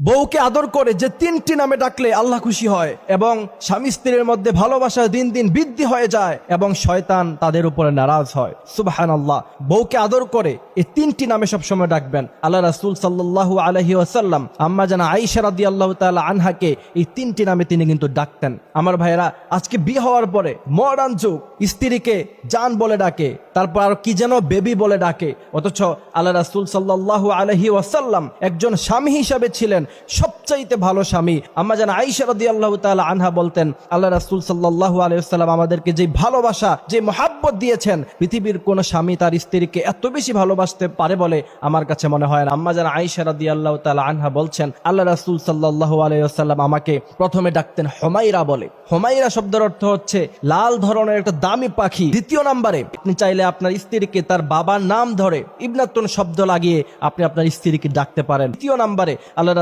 বউকে আদর করে যে তিনটি নামে ডাকলে আল্লাহ খুশি হয় এবং স্বামী স্ত্রীর মধ্যে ভালোবাসা দিন দিন বৃদ্ধি হয়ে যায় এবং শয়তান তাদের উপরে নারাজ হয়। সুবহানাল্লাহ। বউকে আদর করে এই তিনটি নামে সবসময় ডাকবেন। আল্লাহ রাসূল সাল্লাল্লাহু আলাইহি ওয়াসাল্লাম আম্মা জানা আয়েশা রাদিয়াল্লাহু তাআলা আনহাকে এই তিনটি নামে তিনি কিন্তু ডাকতেন। আমার ভাইয়েরা, আজকে বিয়ে হওয়ার পরে মডার্ন যুগ, স্ত্রীকে জান বলে ডাকে, তারপর আর কি যেন বেবি বলে ডাকে, অথচ আল্লাহ রাসূল সাল্লাল্লাহু আলাইহি ওয়াসাল্লাম একজন স্বামী হিসাবে ছিলেন সবচাইতে ভালো স্বামী। আম্মা জান আয়েশা রাদিয়াল্লাহু তাআলা আনহা বলতেন, আল্লাহ রাসূল সাল্লাল্লাহু আলাইহি ওয়াসাল্লাম আমাদেরকে যে ভালোবাসা, যে মহব্বত দিয়েছেন, পৃথিবীর কোন স্বামী তার স্ত্রীকে এত বেশি ভালোবাসতে পারে বলে আমার কাছে মনে হয় না। আম্মা জান আয়েশা রাদিয়াল্লাহু তাআলা আনহা বলছেন, আল্লাহ রাসূল সাল্লাল্লাহু আলাইহি ওয়াসাল্লাম আমাকে প্রথমে ডাকতেন হুমাইরা বলে। হুমাইরা শব্দের অর্থ হচ্ছে লাল ধরনের একটা দামি পাখি। দ্বিতীয় নম্বরে আপনি চাইলে আপনার স্ত্রীকে তার বাবার নাম ধরে ইবনাতুন শব্দ লাগিয়ে আপনি আপনার স্ত্রীকে ডাকতে পারেন। তৃতীয় নম্বরে আল্লাহ